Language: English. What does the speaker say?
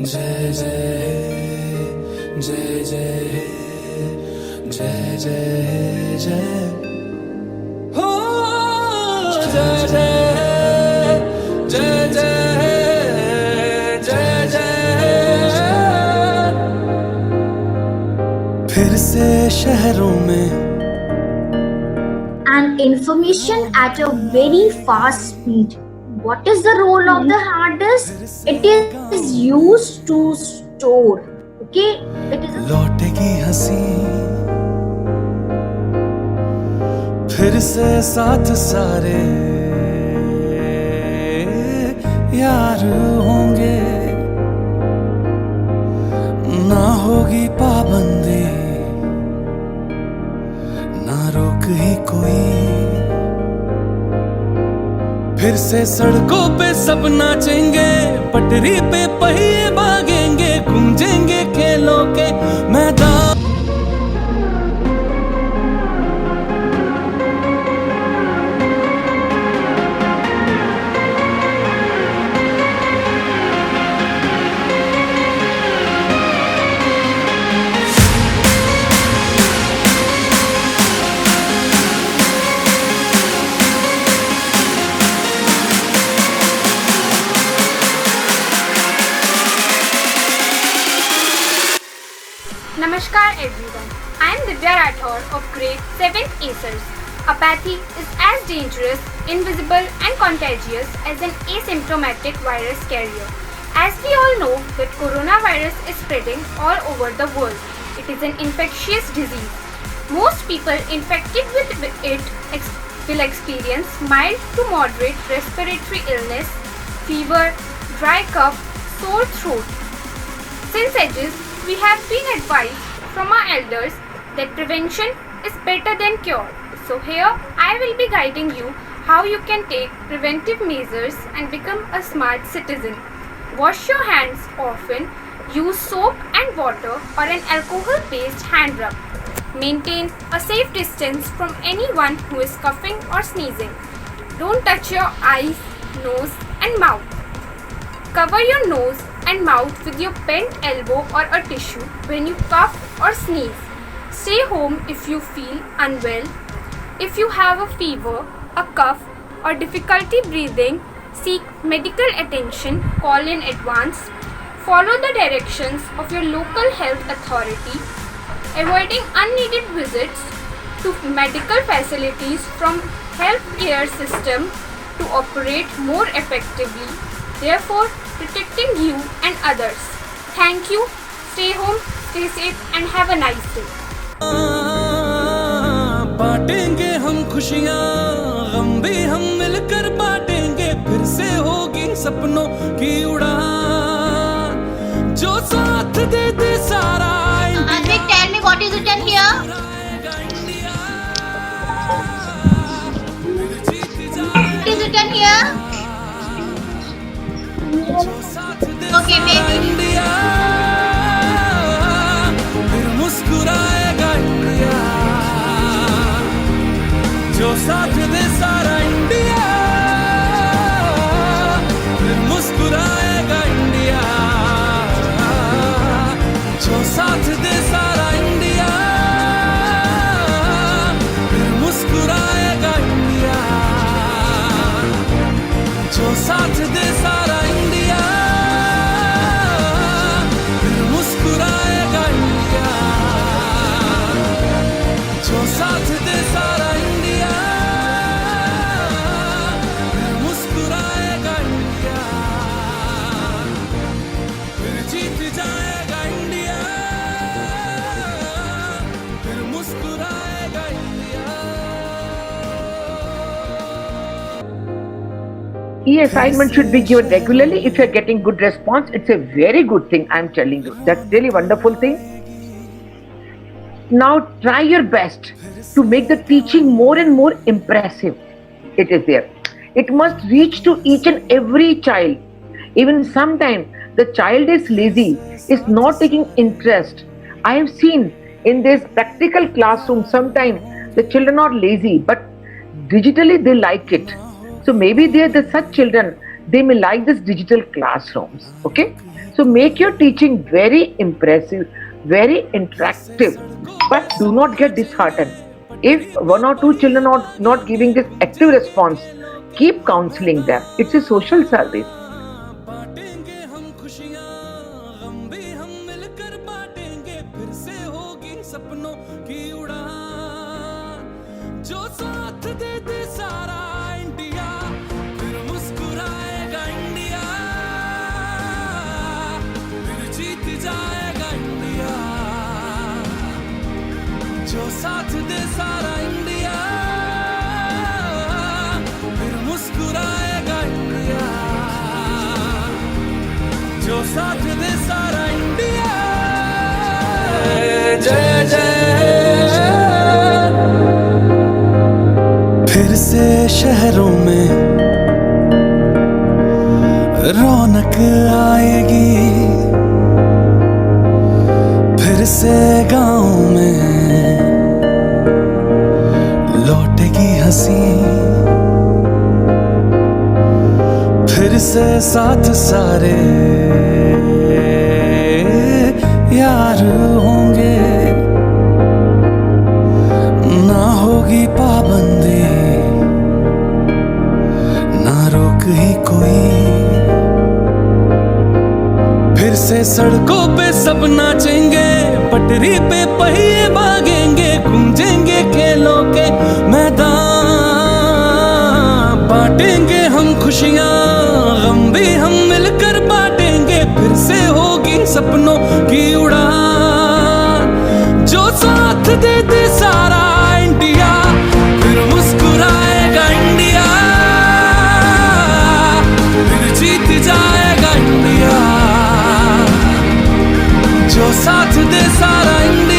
जय जय जय जय जय जय जय हो जय जय जय जय जय जय फिर से शहरों में and information at a very fast speed. What is the role of the hard disk? It is used to store. Okay, it is लौटेगी हंसी फिर से साथ सारे यार होंगे ना होगी पाबंदी ना रोक ही कोई फिर से सड़कों पे सब नाचेंगे पटरी पे पहिए भागेंगे गूंजेंगे खेलों के मैदान Namaskar everyone. I am Divya Rathore of grade 7th ACERS. Apathy is as dangerous, invisible and contagious as an asymptomatic virus carrier. As we all know that coronavirus is spreading all over the world. It is an infectious disease. Most people infected with it will experience mild to moderate respiratory illness, fever, dry cough, sore throat. Since ages, we have been advised from our elders that prevention is better than cure. So here I will be guiding you how you can take preventive measures and become a smart citizen. Wash your hands often, use soap and water or an alcohol-based hand rub. Maintain a safe distance from anyone who is coughing or sneezing. Don't touch your eyes, nose and mouth. Cover your nose and mouth with your bent elbow or a tissue when you cough or sneeze. Stay home if you feel unwell. If you have a fever, a cough or difficulty breathing, seek medical attention, call in advance. Follow the directions of your local health authority. Avoiding unneeded visits to medical facilities from healthcare system to operate more effectively. Therefore, protecting you and others. Thank you. Stay home, stay safe and have a nice day. बांटेंगे हम खुशियाँ गम भी हम मिलकर बांटेंगे फिर से होगी सपनों की उड़ान जो साथ दे दे सारा Anvik, tell me what is written here? What is written here? Okay, maybe. India फिर मुस्कुराएगा इंडिया जो साथ दे सारा इंडिया फिर मुस्कुराएगा इंडिया जो साथ दे सारा इंडिया फिर मुस्कुराएगा इंडिया जो साथ दे सारा इंडिया फिर मुस्कुराएगा इंडिया जो साथ दे सारा इंडिया फिर मुस्कुराएगा इंडिया फिर जीत जाएगा इंडिया फिर मुस्कुराएगा India E-assignment should be given regularly. If you're getting good response, it's a very good thing, I'm telling you. That's really wonderful thing. Now try your best to make the teaching more and more impressive. It is there. It must reach to each and every child. Even sometimes the child is lazy, is not taking interest. I have seen in this practical classroom sometimes the children are lazy, but digitally they like it. So maybe they are the such children, they may like this digital classrooms. Okay, So make your teaching very impressive, very interactive, but do not get disheartened. If one or two children are not giving this active response, keep counseling them. It's a social service. बांटेंगे हम खुशियाँ, गम भी हम मिलकर बांटेंगे, फिर से होगी सपनों की उड़ान। जो साथ दे दे सारा इंडिया, फिर मुस्कुराएगा इंडिया, फिर जीत जाएगा इंडिया। जो साथ दे सारा इंडिया, फिर मुस्कुराएगा इंडिया। जो साथ दे सारा इंडिया। जय जय। फिर से शहरों में रौनक आएगी, फिर से गाँव में लौटेगी हंसी, फिर से साथ सारे यार होंगे, ना होगी पाबंदी, ना रोक ही कोई। फिर से सड़कों पे सब नाचेंगे, पटरी पे पहिए भागेंगे, गूंजेंगे खेलों के मैदान। बांटेंगे हम खुशियाँ, गम भी हम मिलकर बांटेंगे, फिर से होगी सपनों की उड़ान। जो साथ दे दे सारा इंडिया, फिर मुस्कुराएगा इंडिया, फिर जीत जाएगा इंडिया। जो साथ दे सारा इंडिया।